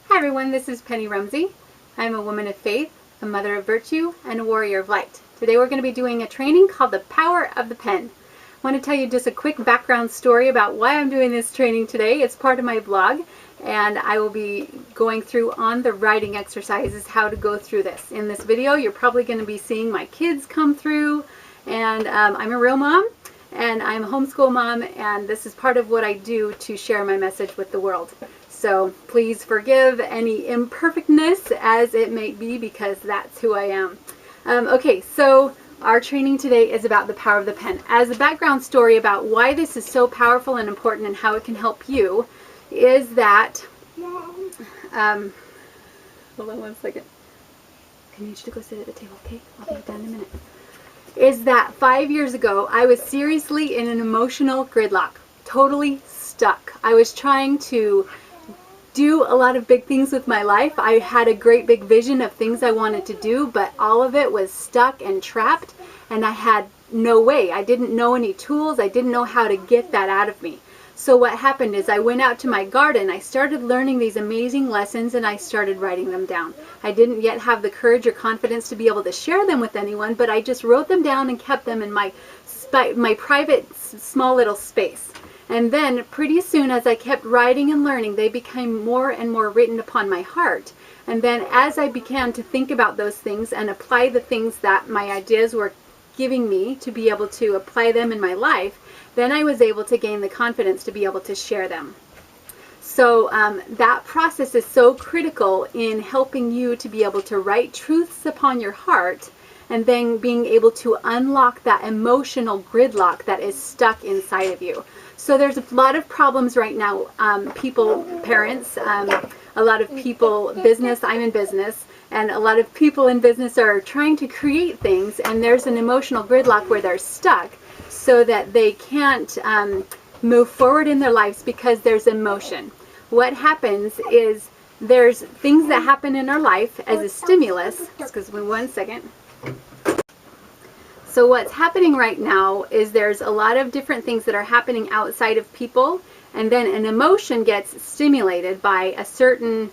Hi everyone, this is Pennie Rumsey. I'm a woman of faith, a mother of virtue, and a warrior of light. Today we're going to be doing a training called The Power of the Pen. I want to tell you just a quick background story about why I'm doing this training today. It's part of my blog, and I will be going through on the writing exercises how to go through this. In this video, you're probably going to be seeing my kids come through, and I'm a real mom, and I'm a homeschool mom, and this is part of what I do to share my message with the world. So please forgive any imperfectness as it may be, because that's who I am. Okay, so our training today is about the power of the pen. As a background story about why this is so powerful and important and how it can help you is that, hold on one second. I need you to go sit at the table, okay? I'll be done in a minute. Is that 5 years ago, I was seriously in an emotional gridlock, totally stuck. I was trying to do a lot of big things with my life. I had a great big vision of things I wanted to do, but all of it was stuck and trapped, and I had no way. I didn't know any tools. I didn't know how to get that out of me. So what happened is I went out to my garden, I started learning these amazing lessons, and I started writing them down. I didn't yet have the courage or confidence to be able to share them with anyone, but I just wrote them down and kept them in my private small little space. And then pretty soon, as I kept writing and learning, they became more and more written upon my heart. And then as I began to think about those things and apply the things that my ideas were giving me to be able to apply them in my life, then I was able to gain the confidence to be able to share them. So that process is so critical in helping you to be able to write truths upon your heart, and then being able to unlock that emotional gridlock that is stuck inside of you. So there's a lot of problems right now, parents, a lot of people, business, I'm in business, and a lot of people in business are trying to create things, and there's an emotional gridlock where they're stuck so that they can't move forward in their lives because there's emotion. What happens is there's things that happen in our life as a stimulus. Excuse me one second. So what's happening right now is there's a lot of different things that are happening outside of people, and then an emotion gets stimulated by a certain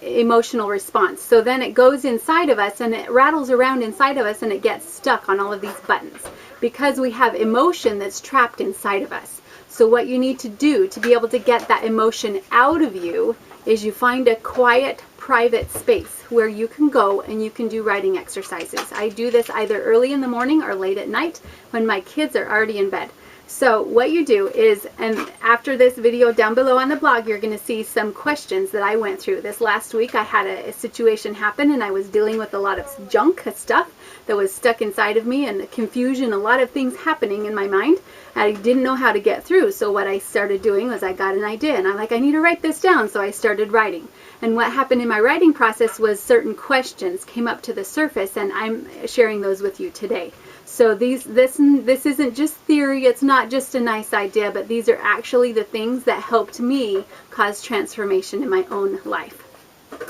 emotional response. So then it goes inside of us and it rattles around inside of us and it gets stuck on all of these buttons because we have emotion that's trapped inside of us. So what you need to do to be able to get that emotion out of you is you find a quiet, private space where you can go and you can do writing exercises. I do this either early in the morning or late at night when my kids are already in bed. So what you do is, and after this video down below on the blog, you're going to see some questions that I went through. This last week I had a situation happen, and I was dealing with a lot of junk stuff that was stuck inside of me, and confusion, a lot of things happening in my mind. I didn't know how to get through. So what I started doing was I got an idea, and I'm like, I need to write this down. So I started writing. And what happened in my writing process was certain questions came up to the surface, and I'm sharing those with you today. So this isn't just theory, it's not just a nice idea, but these are actually the things that helped me cause transformation in my own life.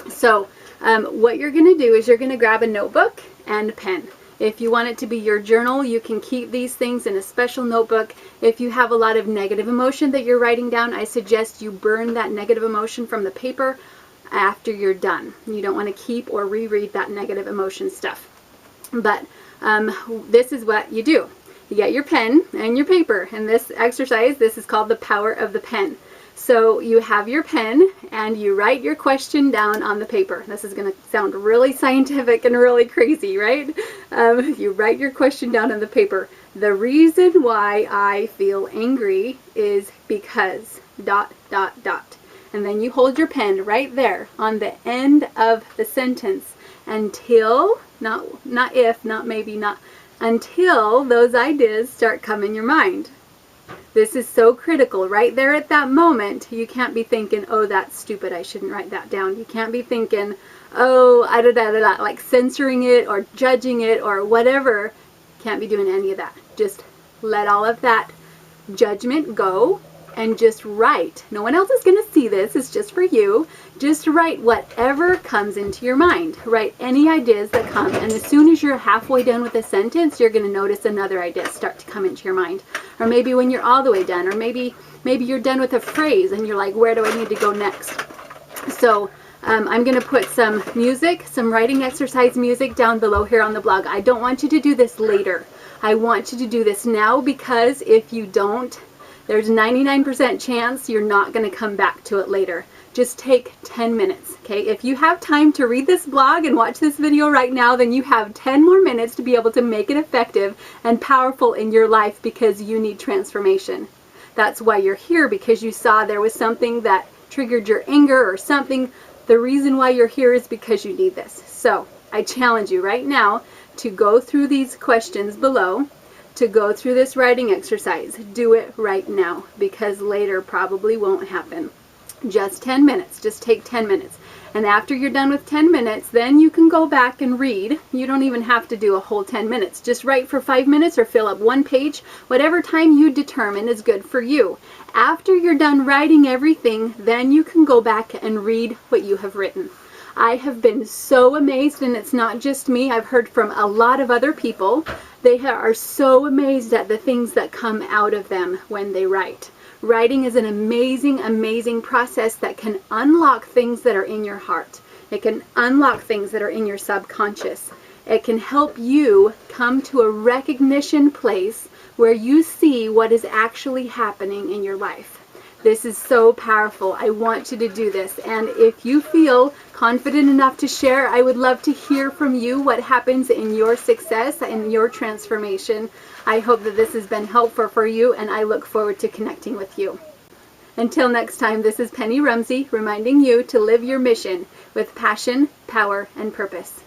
So what you're going to do is you're going to grab a notebook and a pen. If you want it to be your journal, you can keep these things in a special notebook. If you have a lot of negative emotion that you're writing down, I suggest you burn that negative emotion from the paper after you're done. You don't want to keep or reread that negative emotion stuff. But this is what you do. You get your pen and your paper, and this exercise, this is called the power of the pen. So you have your pen and you write your question down on the paper. This is going to sound really scientific and really crazy, right? You write your question down on the paper. The reason why I feel angry is because ... And then you hold your pen right there on the end of the sentence until, not if, not maybe, not until those ideas start coming your mind. This is so critical. Right there at that moment, you can't be thinking, oh, that's stupid, I shouldn't write that down. You can't be thinking, oh, like censoring it or judging it or whatever. Can't be doing any of that. Just let all of that judgment go and just write. No one else is going to see this. It's just for you. Just write whatever comes into your mind. Write any ideas that come, and as soon as you're halfway done with a sentence, you're going to notice another idea start to come into your mind. Or maybe when you're all the way done, or maybe you're done with a phrase and you're like, where do I need to go next? So I'm going to put some music, some writing exercise music down below here on the blog. I don't want you to do this later. I want you to do this now, because if you don't, there's 99% chance you're not going to come back to it later. Just take 10 minutes, okay? If you have time to read this blog and watch this video right now, then you have 10 more minutes to be able to make it effective and powerful in your life, because you need transformation. That's why you're here, because you saw there was something that triggered your anger or something. The reason why you're here is because you need this. So I challenge you right now to go through these questions below, to go through this writing exercise. Do it right now, because later probably won't happen. Just 10 minutes. Just take 10 minutes. And after you're done with 10 minutes, then you can go back and read. You don't even have to do a whole 10 minutes. Just write for 5 minutes or fill up one page. Whatever time you determine is good for you. After you're done writing everything, then you can go back and read what you have written. I have been so amazed, and it's not just me. I've heard from a lot of other people. They are so amazed at the things that come out of them when they write. Writing is an amazing, amazing process that can unlock things that are in your heart. It can unlock things that are in your subconscious. It can help you come to a recognition place where you see what is actually happening in your life. This is so powerful. I want you to do this. And if you feel confident enough to share, I would love to hear from you what happens in your success and your transformation. I hope that this has been helpful for you, and I look forward to connecting with you. Until next time, this is Pennie Rumsey reminding you to live your mission with passion, power, and purpose.